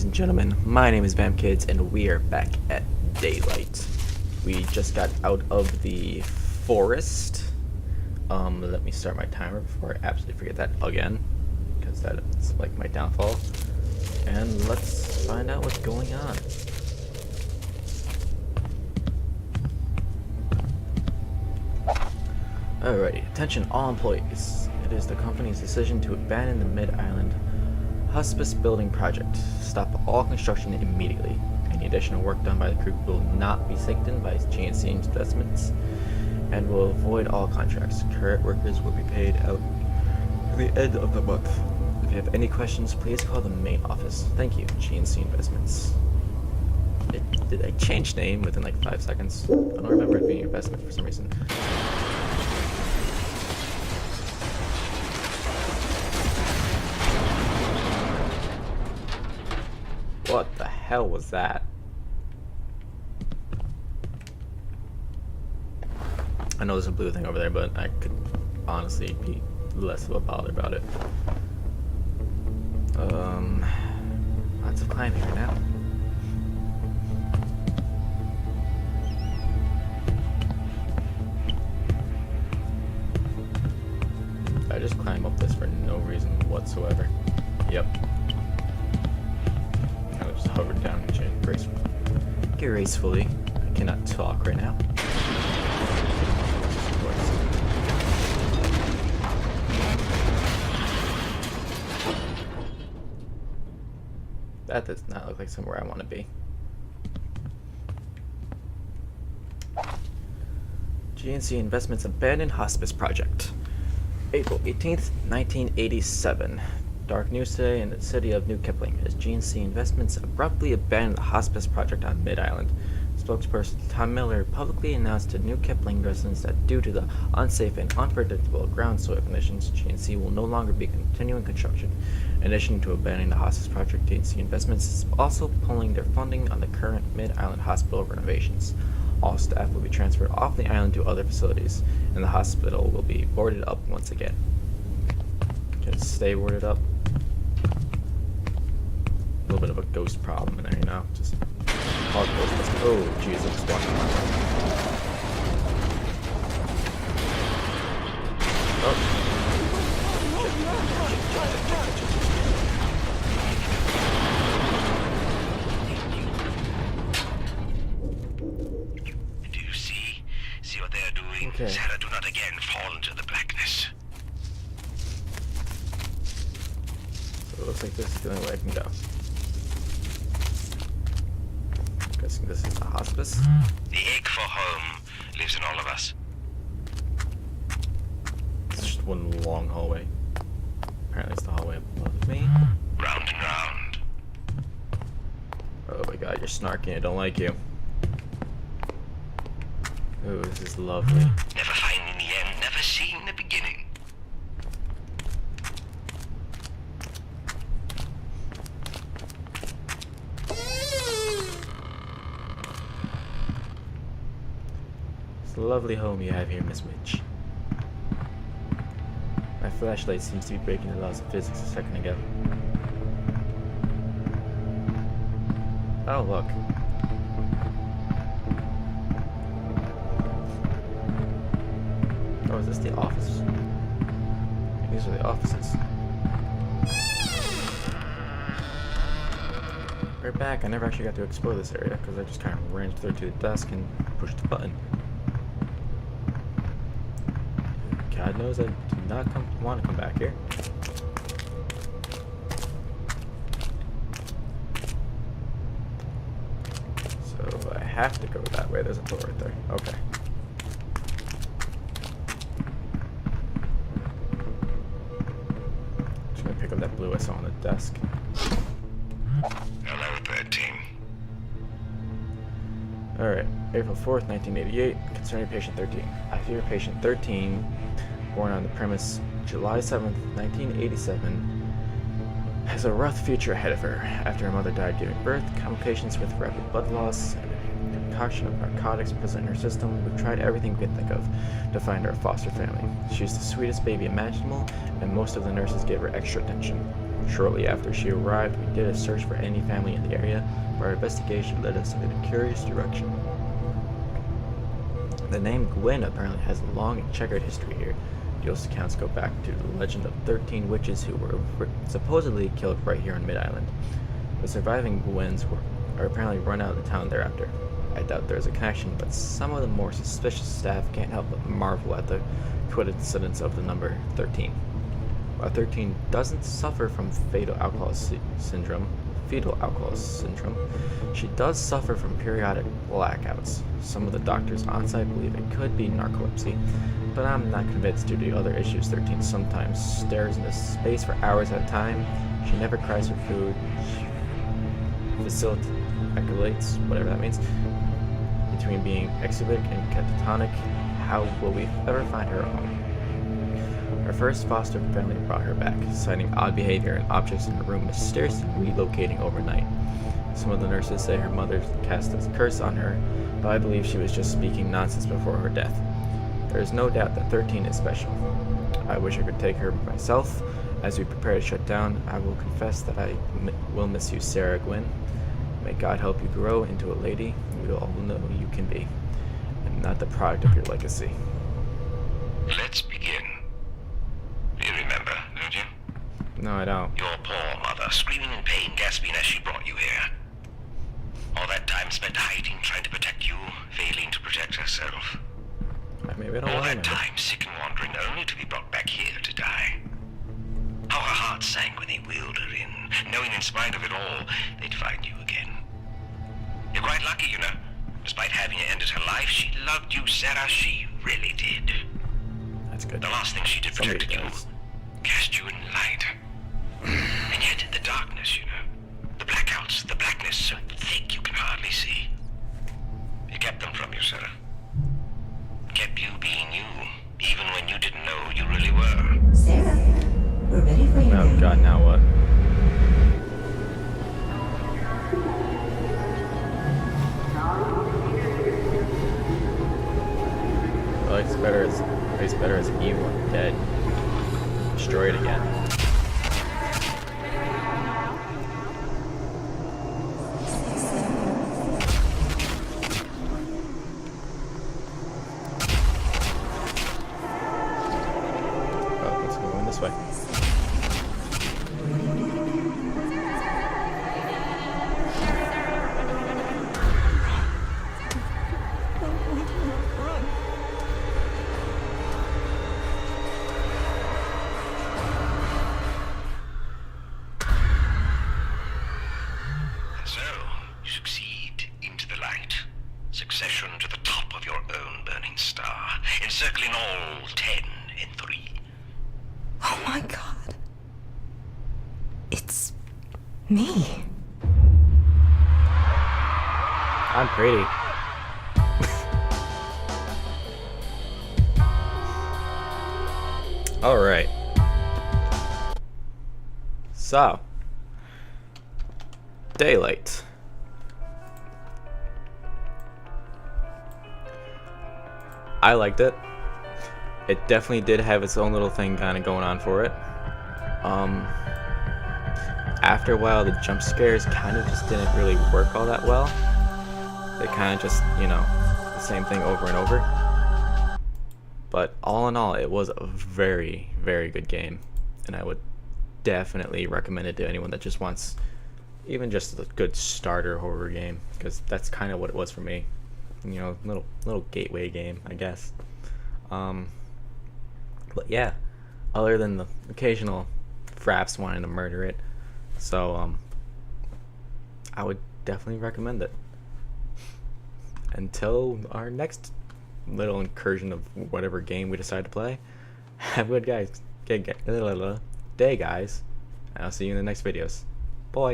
ladies and gentlemen, my name is Vampkidz and we are back at daylight. We just got out of the forest. Let me start my timer before I absolutely forget that again, because that's like my downfall. And let's find out what's going on. Alrighty, attention all employees. It is the company's decision to abandon the Mid-Island Hospice Building Project. Stop all construction immediately. Any additional work done by the crew will not be sanctioned by GNC Investments and will avoid all contracts. Current workers will be paid out at the end of the month. If you have any questions, please call the main office. Thank you, GNC Investments. Did I change name within like 5 seconds? I don't remember it being investment for some reason. What the hell was that? I know there's a blue thing over there, but I could honestly be less of a bother about it. Lots of climbing right now. I just climb up this for no reason whatsoever. Yep. Just hovered down and gracefully. I cannot talk right now. That does not look like somewhere I want to be. GNC Investments abandoned hospice project. April 18th, 1987. Dark news today in the city of New Kipling as GNC Investments abruptly abandoned the hospice project on Mid-Island. Spokesperson Tom Miller publicly announced to New Kipling residents that due to the unsafe and unpredictable ground soil conditions, GNC will no longer be continuing construction. In addition to abandoning the hospice project, GNC Investments is also pulling their funding on the current Mid-Island hospital renovations. All staff will be transferred off the island to other facilities, and the hospital will be boarded up once again. Just stay boarded up. A little bit of a ghost problem in there, you know? Just all ghosts. Oh, Jesus, walking on. Oh. Do you see? See what they are doing? Okay. Sarah, do not again fall into the blackness. So it looks like this is the only way I can go. Guessing this is the hospice. The ache for home lives in all of us. It's just one long hallway. Apparently it's the hallway above me. Round and round. Oh my god, you're snarking. I don't like you. Oh, this is lovely. Never finding the end, never seeing the beginning. It's a lovely home you have here, Miss Witch. My flashlight seems to be breaking the laws of physics a second ago. Oh, look. Oh, is this the office? These are the offices. We're back. I never actually got to explore this area because I just kind of ran through to the desk and pushed the button. God knows I do not want to come back here. So I have to go that way. There's a door right there. Okay. Just gonna pick up that blue I saw on the desk. Hello, 13. Alright, April 4th, 1988, concerning patient 13. I fear patient 13, born on the premise July 7th, 1987, has a rough future ahead of her. After her mother died giving birth, complications with rapid blood loss, and a concoction of narcotics present in her system, we've tried everything we could think of to find her a foster family. She's the sweetest baby imaginable, and most of the nurses give her extra attention. Shortly after she arrived, we did a search for any family in the area, but our investigation led us in a curious direction. The name Gwen apparently has a long and checkered history here. Ghost accounts go back to the legend of 13 witches who were supposedly killed right here on Mid-Island. The surviving Gwens are apparently run out of the town thereafter. I doubt there's a connection, but some of the more suspicious staff can't help but marvel at the coincidence of the number 13. While 13 doesn't suffer from fetal alcoholism, she does suffer from periodic blackouts. Some of the doctors on site believe it could be narcolepsy, but I'm not convinced due to the other issues. 13 sometimes stares into space for hours at a time. She never cries for food. Facilitates, whatever that means, between being exuberant and catatonic. How will we ever find her home? Her first foster family brought her back, citing odd behavior and objects in her room mysteriously relocating overnight. Some of the nurses say her mother cast a curse on her, but I believe she was just speaking nonsense before her death. There is no doubt that 13 is special. I wish I could take her myself. As we prepare to shut down, I will confess that I will miss you, Sarah Gwynn. May God help you grow into a lady you all know you can be, and not the product of your legacy. Let's begin. You remember, don't you? No, I don't. Your poor mother, screaming in pain, gasping as she brought you here. All that time spent hiding, trying to protect you, failing to protect herself. Maybe I don't All want to that time sick and wandering, only to be brought back here to die. How her heart sank when they wheeled her in, knowing in spite of it all, they'd find you again. You're quite lucky, you know. Despite having ended her life, she loved you, Sarah. She really did. That's good. The last thing she did protected you, cast you in light. And yet, the darkness, you know. The blackouts, the blackness, so thick you can hardly see. You kept them from you, Sarah. Kept you being you, even when you didn't know who you really were. Sarah, we're ready for you. Oh God, now what? Well, it's better as evil and dead. Destroy it again. Oh, let's go in this way. So, you succeed into the light. Succession to the top of your own burning star, encircling all 10 and 3. Oh my God. It's me. I'm pretty. All right. So, Daylight. I liked it. It definitely did have its own little thing kind of going on for it. After a while, the jump scares kind of just didn't really work all that well. They kind of just, the same thing over and over. But all in all, it was a very, very good game. And I would definitely recommend it to anyone that just wants even just a good starter horror game. Because that's kind of what it was for me. Little gateway game, I guess. But yeah, other than the occasional fraps wanting to murder it. So, I would definitely recommend it. Until our next little incursion of whatever game we decide to play. Have a good day, guys. And I'll see you in the next videos. Bye.